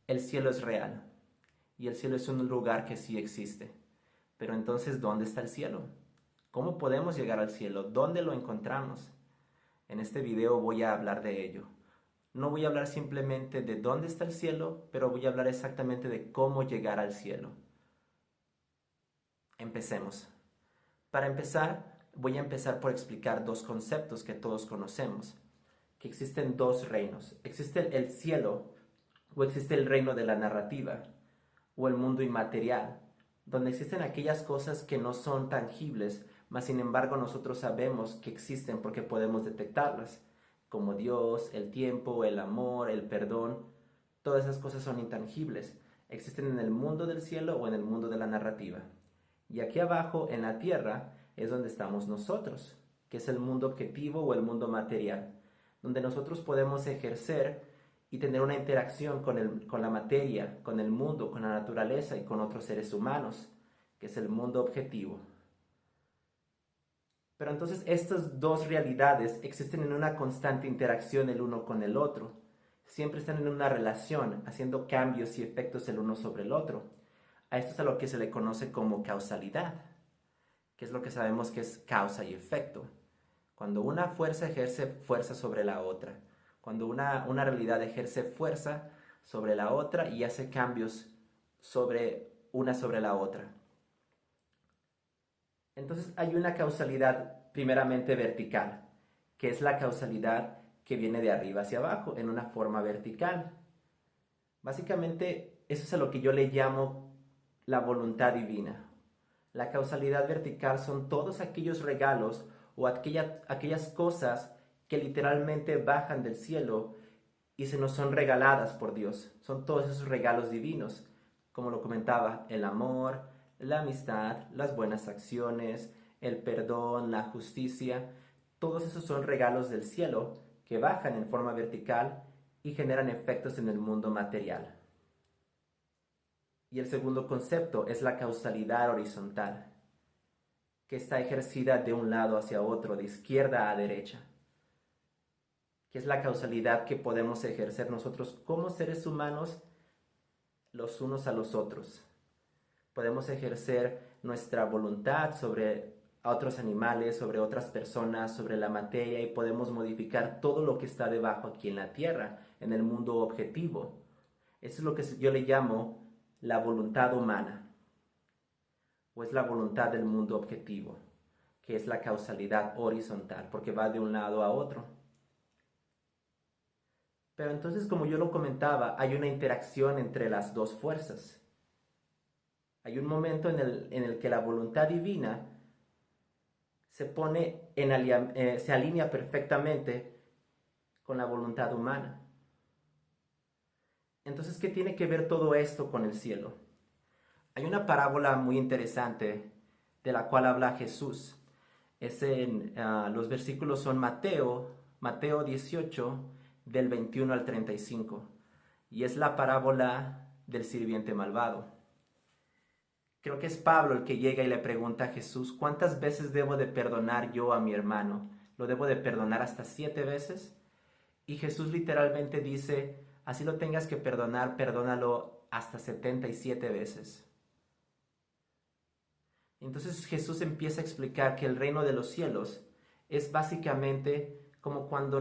el cielo es real y el cielo es un lugar que sí existe. Pero entonces, ¿dónde está el cielo? ¿Cómo podemos llegar al cielo? ¿Dónde lo encontramos? En este video voy a hablar de ello. No voy a hablar simplemente de dónde está el cielo, pero voy a hablar exactamente de cómo llegar al cielo. Empecemos. Para empezar, voy a empezar por explicar dos conceptos que todos conocemos, que existen dos reinos. Existe el cielo o existe el reino de la narrativa o el mundo inmaterial, donde existen aquellas cosas que no son tangibles, mas sin embargo nosotros sabemos que existen porque podemos detectarlas, como Dios, el tiempo, el amor, el perdón. Todas esas cosas son intangibles. Existen en el mundo del cielo o en el mundo de la narrativa. Y aquí abajo, en la tierra, es donde estamos nosotros, que es el mundo objetivo o el mundo material, donde nosotros podemos ejercer y tener una interacción con la materia, con el mundo, con la naturaleza y con otros seres humanos, que es el mundo objetivo. Pero entonces estas dos realidades existen en una constante interacción el uno con el otro. Siempre están en una relación, haciendo cambios y efectos el uno sobre el otro. A esto es a lo que se le conoce como causalidad, que es lo que sabemos que es causa y efecto. Cuando una fuerza ejerce fuerza sobre la otra, cuando una realidad ejerce fuerza sobre la otra y hace cambios sobre una sobre la otra. Entonces hay una causalidad primeramente vertical, que es la causalidad que viene de arriba hacia abajo, en una forma vertical. Básicamente eso es a lo que yo le llamo la voluntad divina. La causalidad vertical son todos aquellos regalos o aquellas cosas que literalmente bajan del cielo y se nos son regaladas por Dios. Son todos esos regalos divinos, como lo comentaba, el amor, la amistad, las buenas acciones, el perdón, la justicia. Todos esos son regalos del cielo que bajan en forma vertical y generan efectos en el mundo material. Y el segundo concepto es la causalidad horizontal, que está ejercida de un lado hacia otro, de izquierda a derecha, que es la causalidad que podemos ejercer nosotros como seres humanos los unos a los otros. Podemos ejercer nuestra voluntad sobre otros animales, sobre otras personas, sobre la materia y podemos modificar todo lo que está debajo aquí en la tierra, en el mundo objetivo. Eso es lo que yo le llamo la voluntad humana, o es la voluntad del mundo objetivo, que es la causalidad horizontal, porque va de un lado a otro. Pero entonces, como yo lo comentaba, hay una interacción entre las dos fuerzas. Hay un momento en el que la voluntad divina se alinea perfectamente con la voluntad humana. Entonces, ¿qué tiene que ver todo esto con el cielo? Hay una parábola muy interesante de la cual habla Jesús. Los versículos son Mateo 18, del 21 al 35. Y es la parábola del sirviente malvado. Creo que es Pablo el que llega y le pregunta a Jesús, ¿cuántas veces debo de perdonar yo a mi hermano? ¿Lo debo de perdonar hasta 7 veces? Y Jesús literalmente dice, así lo tengas que perdonar, perdónalo hasta 77 veces. Entonces Jesús empieza a explicar que el reino de los cielos es básicamente como cuando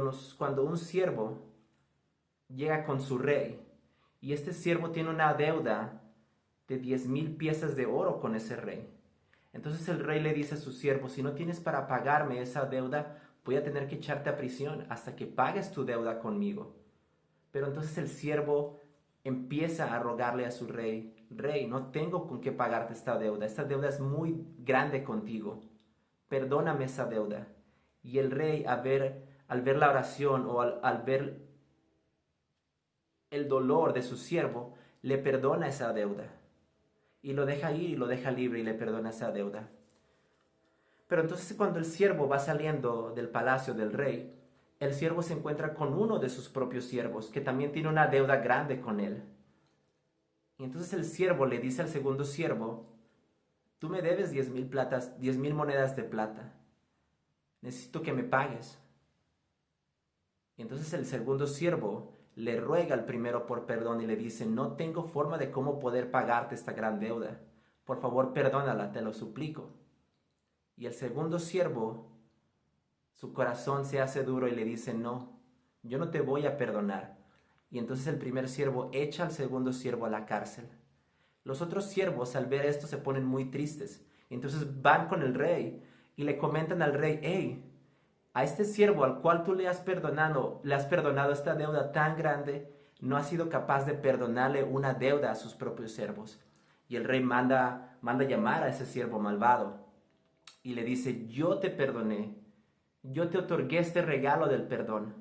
un siervo llega con su rey y este siervo tiene una deuda de 10,000 piezas de oro con ese rey. Entonces el rey le dice a su siervo, si no tienes para pagarme esa deuda, voy a tener que echarte a prisión hasta que pagues tu deuda conmigo. Pero entonces el siervo empieza a rogarle a su rey, rey, no tengo con qué pagarte esta deuda es muy grande contigo, perdóname esa deuda. Y el rey al ver la oración o al ver el dolor de su siervo, le perdona esa deuda. Y lo deja ir y lo deja libre y le perdona esa deuda. Pero entonces cuando el siervo va saliendo del palacio del rey, el siervo se encuentra con uno de sus propios siervos, que también tiene una deuda grande con él. Y entonces el siervo le dice al segundo siervo, tú me debes 10,000 monedas de plata. Necesito que me pagues. Y entonces el segundo siervo le ruega al primero por perdón y le dice, no tengo forma de cómo poder pagarte esta gran deuda. Por favor, perdónala, te lo suplico. Y el segundo siervo, su corazón se hace duro y le dice, no, yo no te voy a perdonar. Y entonces el primer siervo echa al segundo siervo a la cárcel. Los otros siervos al ver esto se ponen muy tristes. Entonces van con el rey y le comentan al rey, hey, a este siervo al cual tú le has perdonado esta deuda tan grande, no has sido capaz de perdonarle una deuda a sus propios siervos. Y el rey manda llamar a ese siervo malvado y le dice, yo te perdoné, yo te otorgué este regalo del perdón,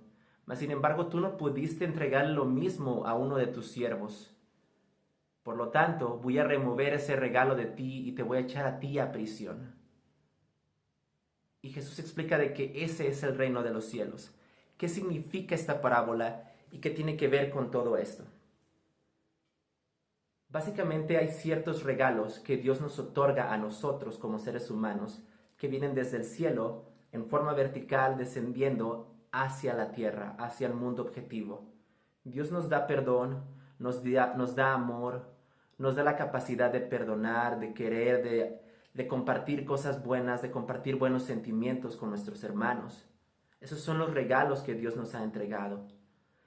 mas sin embargo tú no pudiste entregar lo mismo a uno de tus siervos. Por lo tanto, voy a remover ese regalo de ti y te voy a echar a ti a prisión. Y Jesús explica de que ese es el reino de los cielos. ¿Qué significa esta parábola y qué tiene que ver con todo esto? Básicamente hay ciertos regalos que Dios nos otorga a nosotros como seres humanos que vienen desde el cielo en forma vertical descendiendo hacia la tierra, hacia el mundo objetivo. Dios nos da perdón, nos da amor, nos da la capacidad de perdonar, de querer, de compartir cosas buenas, de compartir buenos sentimientos con nuestros hermanos. Esos son los regalos que Dios nos ha entregado.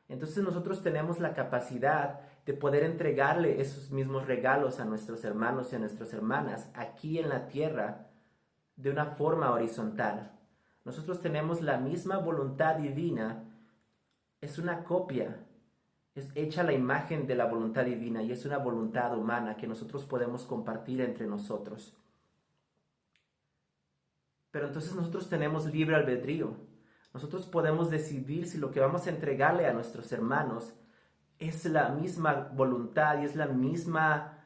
Entonces nosotros tenemos la capacidad de poder entregarle esos mismos regalos a nuestros hermanos y a nuestras hermanas aquí en la tierra de una forma horizontal. Nosotros tenemos la misma voluntad divina, es una copia, es hecha la imagen de la voluntad divina y es una voluntad humana que nosotros podemos compartir entre nosotros. Pero entonces nosotros tenemos libre albedrío. Nosotros podemos decidir si lo que vamos a entregarle a nuestros hermanos es la misma voluntad y es la misma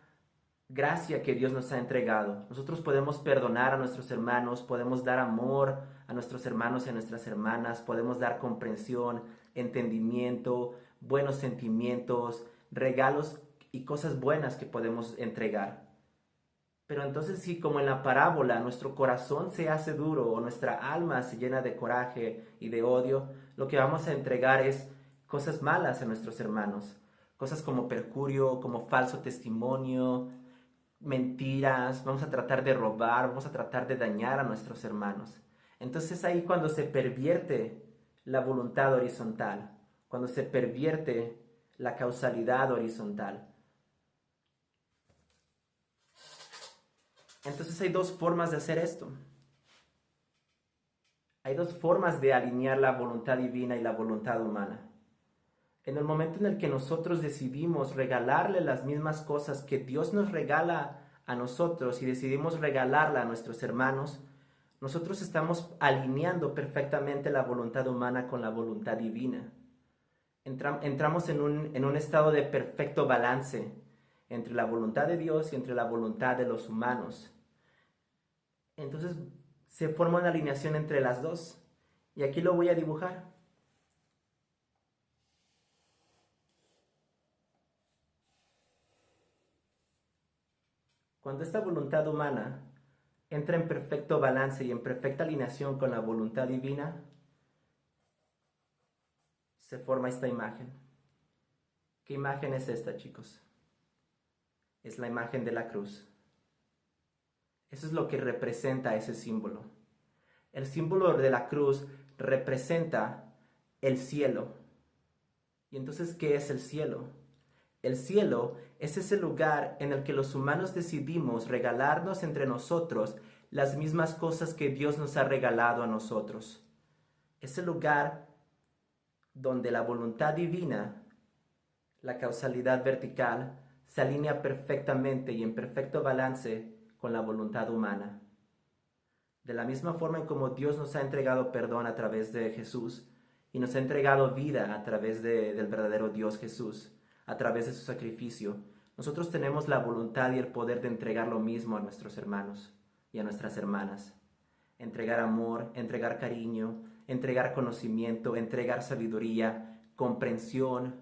gracia que Dios nos ha entregado. Nosotros podemos perdonar a nuestros hermanos, podemos dar amor a nuestros hermanos y a nuestras hermanas, podemos dar comprensión, entendimiento, buenos sentimientos, regalos y cosas buenas que podemos entregar. Pero entonces si como en la parábola nuestro corazón se hace duro o nuestra alma se llena de coraje y de odio, lo que vamos a entregar es cosas malas a nuestros hermanos. Cosas como perjurio, como falso testimonio, mentiras, vamos a tratar de robar, vamos a tratar de dañar a nuestros hermanos. Entonces es ahí cuando se pervierte la voluntad horizontal, cuando se pervierte la causalidad horizontal. Entonces hay dos formas de hacer esto. Hay dos formas de alinear la voluntad divina y la voluntad humana. En el momento en el que nosotros decidimos regalarle las mismas cosas que Dios nos regala a nosotros y decidimos regalarla a nuestros hermanos, nosotros estamos alineando perfectamente la voluntad humana con la voluntad divina. Entramos en un estado de perfecto balance entre la voluntad de Dios y entre la voluntad de los humanos. Entonces se forma una alineación entre las dos. Y aquí lo voy a dibujar. Cuando esta voluntad humana entra en perfecto balance y en perfecta alineación con la voluntad divina, se forma esta imagen. ¿Qué imagen es esta, chicos? Es la imagen de la cruz. Eso es lo que representa ese símbolo. El símbolo de la cruz representa el cielo. ¿Y entonces qué es el cielo? El cielo es ese lugar en el que los humanos decidimos regalarnos entre nosotros las mismas cosas que Dios nos ha regalado a nosotros. Es el lugar donde la voluntad divina, la causalidad vertical, se alinea perfectamente y en perfecto balance con la voluntad humana. De la misma forma en como Dios nos ha entregado perdón a través de Jesús y nos ha entregado vida a través del verdadero Dios Jesús, a través de su sacrificio, nosotros tenemos la voluntad y el poder de entregar lo mismo a nuestros hermanos y a nuestras hermanas. Entregar amor, entregar cariño, entregar conocimiento, entregar sabiduría, comprensión,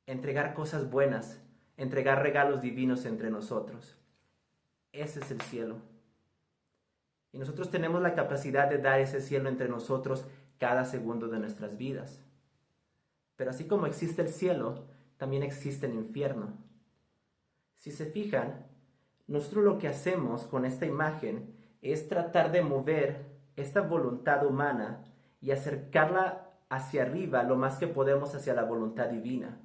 entregar cosas buenas, entregar regalos divinos entre nosotros. Ese es el cielo. Y nosotros tenemos la capacidad de dar ese cielo entre nosotros cada segundo de nuestras vidas. Pero así como existe el cielo, también existe el infierno. Si se fijan, nosotros lo que hacemos con esta imagen es tratar de mover esta voluntad humana y acercarla hacia arriba lo más que podemos hacia la voluntad divina.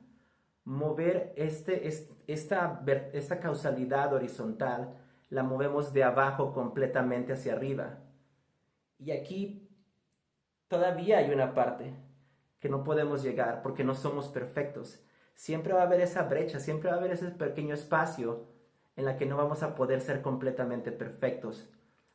Mover esta causalidad horizontal, la movemos de abajo completamente hacia arriba. Y aquí todavía hay una parte que no podemos llegar porque no somos perfectos. Siempre va a haber esa brecha, siempre va a haber ese pequeño espacio en la que no vamos a poder ser completamente perfectos.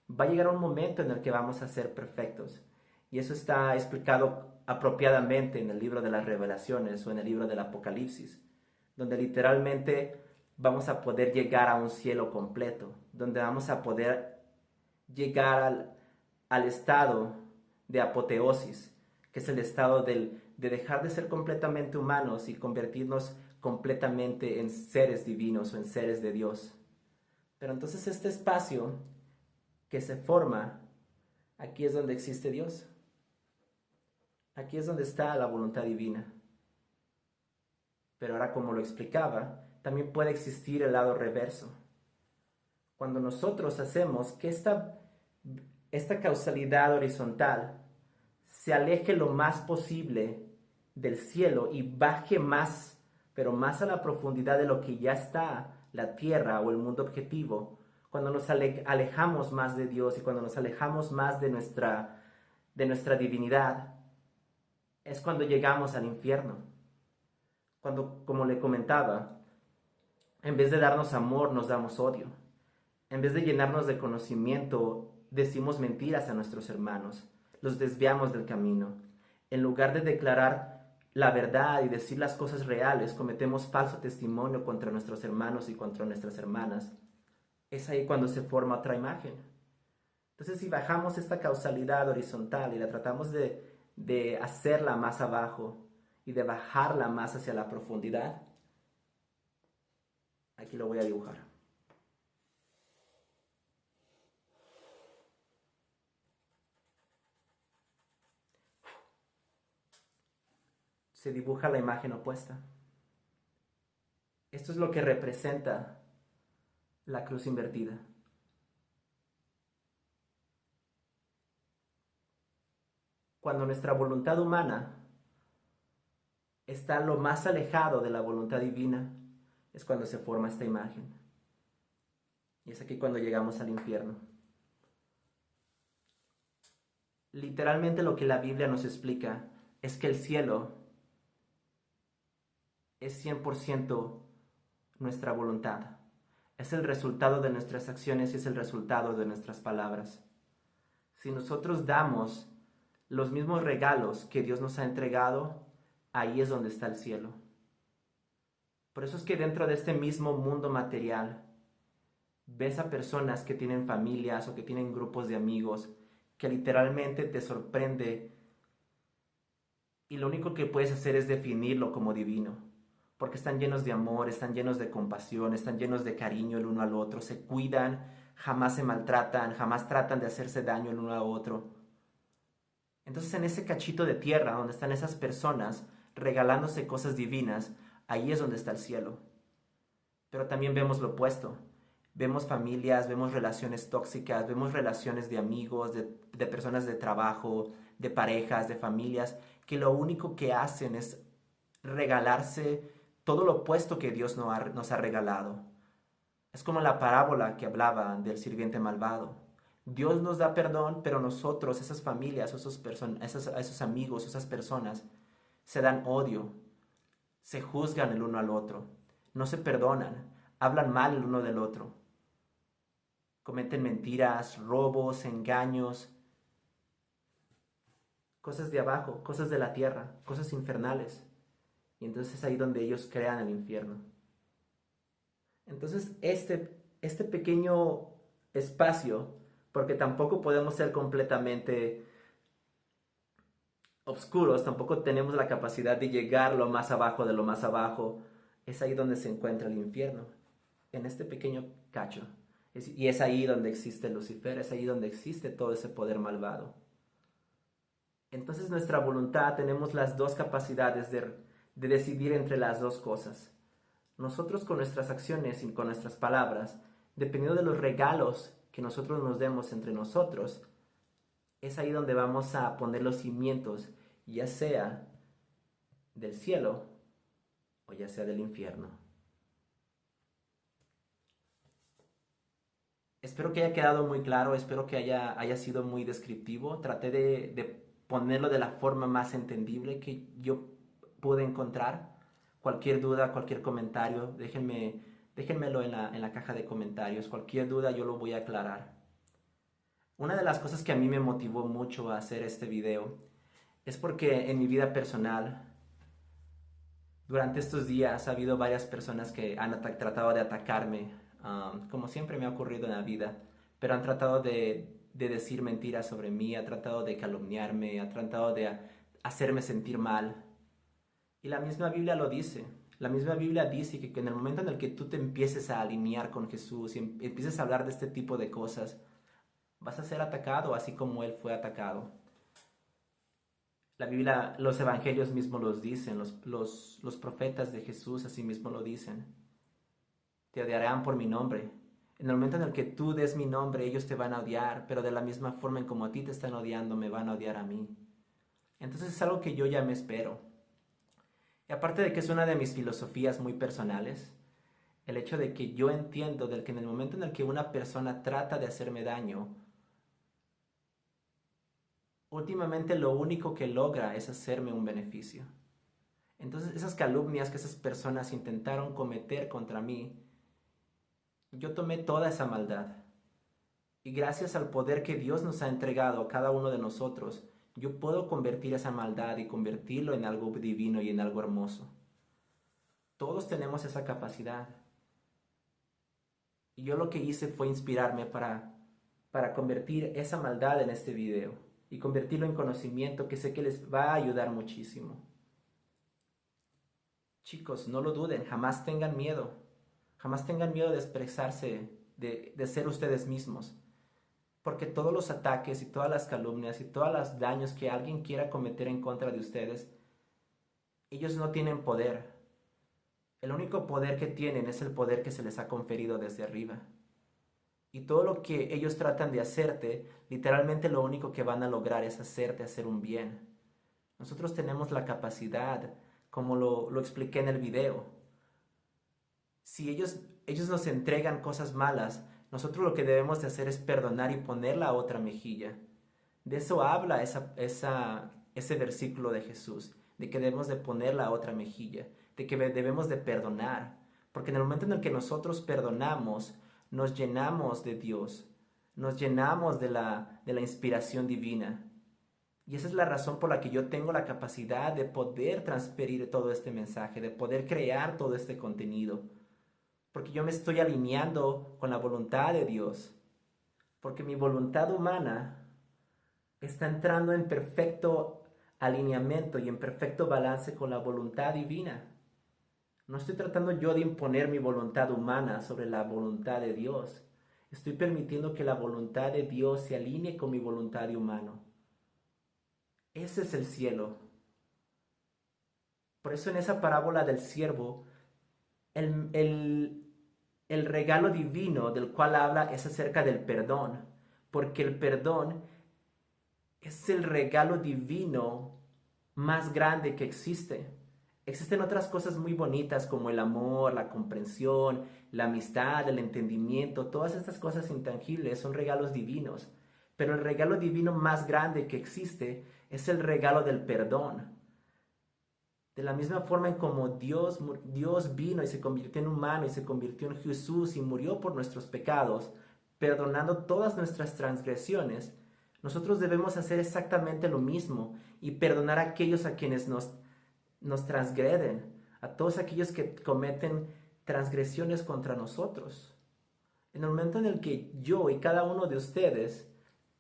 Va a llegar un momento en el que vamos a ser perfectos. Y eso está explicado apropiadamente en el libro de las Revelaciones o en el libro del Apocalipsis, donde literalmente vamos a poder llegar a un cielo completo, donde vamos a poder llegar al estado de apoteosis, que es el estado de dejar de ser completamente humanos y convertirnos completamente en seres divinos o en seres de Dios. Pero entonces este espacio que se forma, aquí es donde existe Dios. Aquí es donde está la voluntad divina. Pero ahora, como lo explicaba, también puede existir el lado reverso. Cuando nosotros hacemos que esta causalidad horizontal se aleje lo más posible del cielo y baje más, pero más a la profundidad de lo que ya está la tierra o el mundo objetivo, cuando nos alejamos más de Dios y cuando nos alejamos más de nuestra divinidad, es cuando llegamos al infierno. Cuando, como le comentaba, en vez de darnos amor, nos damos odio. En vez de llenarnos de conocimiento, decimos mentiras a nuestros hermanos, los desviamos del camino. En lugar de declarar la verdad y decir las cosas reales, cometemos falso testimonio contra nuestros hermanos y contra nuestras hermanas. Es ahí cuando se forma otra imagen. Entonces, si bajamos esta causalidad horizontal y la tratamos de hacerla más abajo y de bajarla más hacia la profundidad, aquí lo voy a dibujar. Se dibuja la imagen opuesta. Esto es lo que representa la cruz invertida. Cuando nuestra voluntad humana está lo más alejado de la voluntad divina, es cuando se forma esta imagen. Y es aquí cuando llegamos al infierno. Literalmente lo que la Biblia nos explica es que el cielo es 100% nuestra voluntad. Es el resultado de nuestras acciones y es el resultado de nuestras palabras. Si nosotros damos los mismos regalos que Dios nos ha entregado, ahí es donde está el cielo. Por eso es que dentro de este mismo mundo material, ves a personas que tienen familias o que tienen grupos de amigos que literalmente te sorprende y lo único que puedes hacer es definirlo como divino, porque están llenos de amor, están llenos de compasión, están llenos de cariño el uno al otro, se cuidan, jamás se maltratan, jamás tratan de hacerse daño el uno a otro. Entonces, en ese cachito de tierra donde están esas personas regalándose cosas divinas, ahí es donde está el cielo. Pero también vemos lo opuesto. Vemos familias, vemos relaciones tóxicas, vemos relaciones de amigos, de personas de trabajo, de parejas, de familias, que lo único que hacen es regalarse todo lo opuesto que Dios nos ha regalado. Es como la parábola que hablaba del sirviente malvado. Dios nos da perdón, pero nosotros, esas familias, esos amigos, esas personas, se dan odio, se juzgan el uno al otro, no se perdonan, hablan mal el uno del otro, cometen mentiras, robos, engaños, cosas de abajo, cosas de la tierra, cosas infernales. Y entonces es ahí donde ellos crean el infierno. Entonces este pequeño espacio, porque tampoco podemos ser completamente oscuros, tampoco tenemos la capacidad de llegar lo más abajo de lo más abajo, es ahí donde se encuentra el infierno, en este pequeño cacho. Y es ahí donde existe Lucifer, es ahí donde existe todo ese poder malvado. Entonces nuestra voluntad, tenemos las dos capacidades de decidir entre las dos cosas. Nosotros con nuestras acciones y con nuestras palabras, dependiendo de los regalos que nosotros nos demos entre nosotros, es ahí donde vamos a poner los cimientos, ya sea del cielo o ya sea del infierno. Espero que haya quedado muy claro, espero que haya sido muy descriptivo. Traté de ponerlo de la forma más entendible que yo pude encontrar. Cualquier duda, cualquier comentario, déjenmelo en la caja de comentarios. Cualquier duda yo lo voy a aclarar. Una de las cosas que a mí me motivó mucho a hacer este video es porque en mi vida personal, durante estos días ha habido varias personas que han tratado de atacarme, como siempre me ha ocurrido en la vida, pero han tratado de decir mentiras sobre mí, han tratado de calumniarme, han tratado de hacerme sentir mal. Y la misma Biblia lo dice. La misma Biblia dice que en el momento en el que tú te empieces a alinear con Jesús y empieces a hablar de este tipo de cosas, vas a ser atacado así como Él fue atacado. La Biblia, los evangelios mismos los dicen, los profetas de Jesús así mismo lo dicen. Te odiarán por mi nombre. En el momento en el que tú des mi nombre, ellos te van a odiar, pero de la misma forma en como a ti te están odiando, me van a odiar a mí. Entonces es algo que yo ya me espero. Y aparte de que es una de mis filosofías muy personales, el hecho de que yo entiendo del que en el momento en el que una persona trata de hacerme daño, últimamente lo único que logra es hacerme un beneficio. Entonces esas calumnias que esas personas intentaron cometer contra mí, yo tomé toda esa maldad. Y gracias al poder que Dios nos ha entregado a cada uno de nosotros, yo puedo convertir esa maldad y convertirlo en algo divino y en algo hermoso. Todos tenemos esa capacidad. Y yo lo que hice fue inspirarme para convertir esa maldad en este video y convertirlo en conocimiento que sé que les va a ayudar muchísimo. Chicos, no lo duden, jamás tengan miedo. Jamás tengan miedo de expresarse, de ser ustedes mismos. Porque todos los ataques y todas las calumnias y todos los daños que alguien quiera cometer en contra de ustedes, ellos no tienen poder. El único poder que tienen es el poder que se les ha conferido desde arriba. Y todo lo que ellos tratan de hacerte, literalmente lo único que van a lograr es hacerte hacer un bien. Nosotros tenemos la capacidad, como lo expliqué en el video. Si ellos nos entregan cosas malas, nosotros lo que debemos de hacer es perdonar y poner la otra mejilla. De eso habla ese versículo de Jesús, de que debemos de poner la otra mejilla, de que debemos de perdonar. Porque en el momento en el que nosotros perdonamos, nos llenamos de Dios, nos llenamos de la inspiración divina. Y esa es la razón por la que yo tengo la capacidad de poder transferir todo este mensaje, de poder crear todo este contenido. Porque yo me estoy alineando con la voluntad de Dios. Porque mi voluntad humana está entrando en perfecto alineamiento y en perfecto balance con la voluntad divina. No estoy tratando yo de imponer mi voluntad humana sobre la voluntad de Dios. Estoy permitiendo que la voluntad de Dios se alinee con mi voluntad de humano. Ese es el cielo. Por eso en esa parábola del siervo, el regalo divino del cual habla es acerca del perdón, porque el perdón es el regalo divino más grande que existe. Existen otras cosas muy bonitas como el amor, la comprensión, la amistad, el entendimiento. Todas estas cosas intangibles son regalos divinos. Pero el regalo divino más grande que existe es el regalo del perdón. De la misma forma en como Dios vino y se convirtió en humano y se convirtió en Jesús y murió por nuestros pecados, perdonando todas nuestras transgresiones, nosotros debemos hacer exactamente lo mismo y perdonar a aquellos a quienes nos transgreden, a todos aquellos que cometen transgresiones contra nosotros. En el momento en el que yo y cada uno de ustedes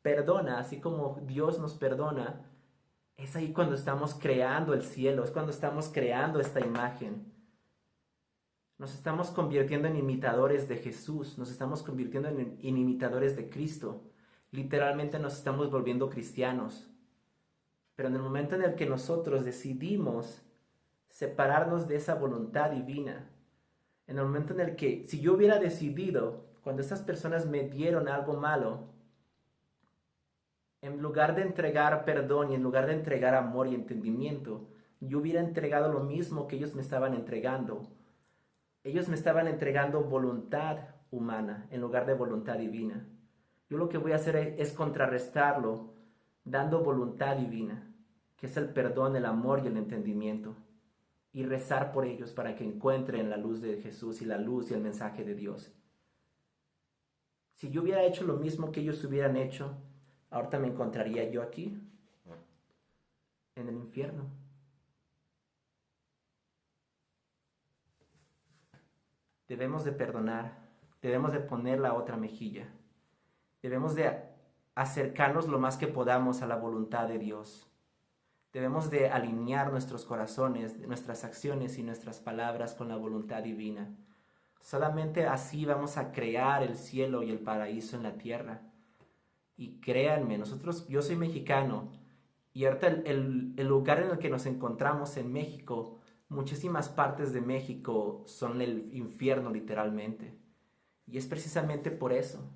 perdona, así como Dios nos perdona, es ahí cuando estamos creando el cielo, es cuando estamos creando esta imagen. Nos estamos convirtiendo en imitadores de Jesús, nos estamos convirtiendo en imitadores de Cristo. Literalmente nos estamos volviendo cristianos. Pero en el momento en el que nosotros decidimos separarnos de esa voluntad divina. En el momento en el que, si yo hubiera decidido, cuando estas personas me dieron algo malo, en lugar de entregar perdón y en lugar de entregar amor y entendimiento, yo hubiera entregado lo mismo que ellos me estaban entregando. Ellos me estaban entregando voluntad humana en lugar de voluntad divina. Yo lo que voy a hacer es contrarrestarlo dando voluntad divina, que es el perdón, el amor y el entendimiento, y rezar por ellos para que encuentren la luz de Jesús y la luz y el mensaje de Dios. Si yo hubiera hecho lo mismo que ellos hubieran hecho, ahorita me encontraría yo aquí, en el infierno. Debemos de perdonar, debemos de poner la otra mejilla, debemos de acercarnos lo más que podamos a la voluntad de Dios. Debemos de alinear nuestros corazones, nuestras acciones y nuestras palabras con la voluntad divina. Solamente así vamos a crear el cielo y el paraíso en la tierra. Y créanme, yo soy mexicano, y ahorita el lugar en el que nos encontramos en México, muchísimas partes de México son el infierno literalmente. Y es precisamente por eso,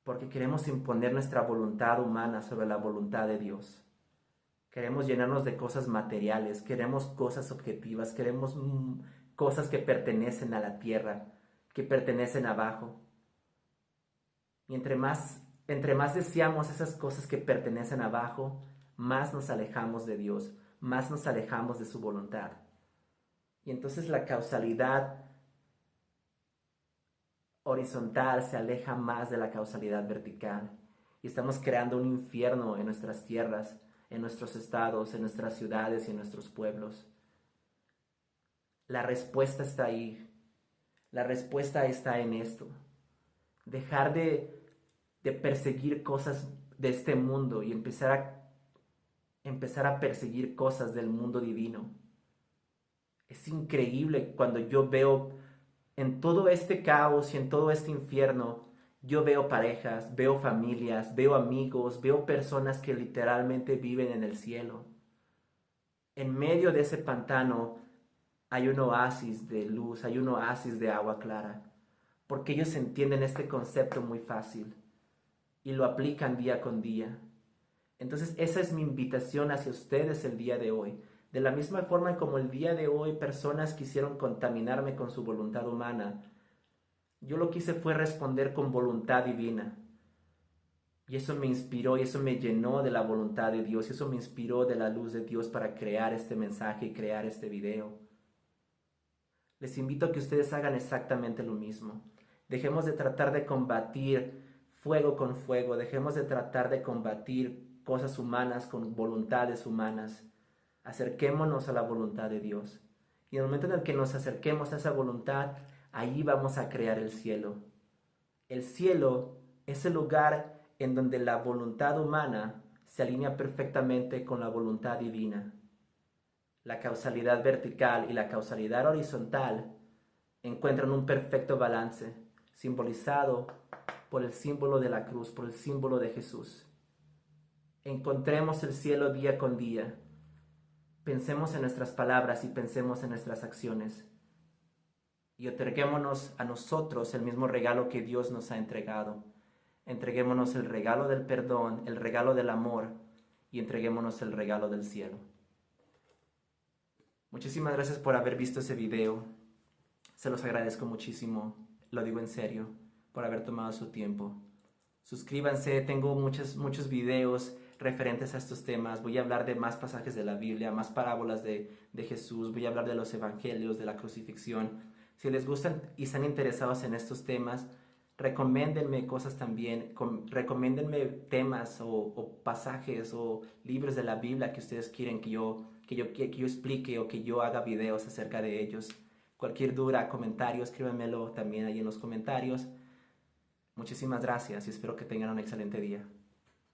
porque queremos imponer nuestra voluntad humana sobre la voluntad de Dios. Queremos llenarnos de cosas materiales, queremos cosas objetivas, queremos cosas que pertenecen a la tierra, que pertenecen abajo. Y entre más deseamos esas cosas que pertenecen abajo, más nos alejamos de Dios, más nos alejamos de su voluntad. Y entonces la causalidad horizontal se aleja más de la causalidad vertical. Y estamos creando un infierno en nuestras tierras, en nuestros estados, en nuestras ciudades y en nuestros pueblos. La respuesta está ahí. La respuesta está en esto. Dejar de perseguir cosas de este mundo y empezar a perseguir cosas del mundo divino. Es increíble cuando yo veo en todo este caos y en todo este infierno, yo veo parejas, veo familias, veo amigos, veo personas que literalmente viven en el cielo. En medio de ese pantano hay un oasis de luz, hay un oasis de agua clara, porque ellos entienden este concepto muy fácil y lo aplican día con día. Entonces esa es mi invitación hacia ustedes el día de hoy. De la misma forma como el día de hoy personas quisieron contaminarme con su voluntad humana, yo lo que hice fue responder con voluntad divina. Y eso me inspiró y eso me llenó de la voluntad de Dios y eso me inspiró de la luz de Dios para crear este mensaje y crear este video. Les invito a que ustedes hagan exactamente lo mismo. Dejemos de tratar de combatir fuego con fuego, dejemos de tratar de combatir cosas humanas con voluntades humanas. Acerquémonos a la voluntad de Dios. Y en el momento en el que nos acerquemos a esa voluntad, ahí vamos a crear el cielo. El cielo es el lugar en donde la voluntad humana se alinea perfectamente con la voluntad divina. La causalidad vertical y la causalidad horizontal encuentran un perfecto balance, simbolizado por el símbolo de la cruz, por el símbolo de Jesús. Encontremos el cielo día con día. Pensemos en nuestras palabras y pensemos en nuestras acciones. Y otorguémonos a nosotros el mismo regalo que Dios nos ha entregado. Entreguémonos el regalo del perdón, el regalo del amor y entreguémonos el regalo del cielo. Muchísimas gracias por haber visto ese video. Se los agradezco muchísimo, lo digo en serio, por haber tomado su tiempo. Suscríbanse, tengo muchos videos referentes a estos temas. Voy a hablar de más pasajes de la Biblia, más parábolas de Jesús. Voy a hablar de los evangelios, de la crucifixión. Si les gustan y están interesados en estos temas, recomiéndenme cosas también. Recomiéndenme temas o pasajes o libros de la Biblia que ustedes quieren que yo explique o que yo haga videos acerca de ellos. Cualquier duda, comentario, escríbanmelo también ahí en los comentarios. Muchísimas gracias y espero que tengan un excelente día.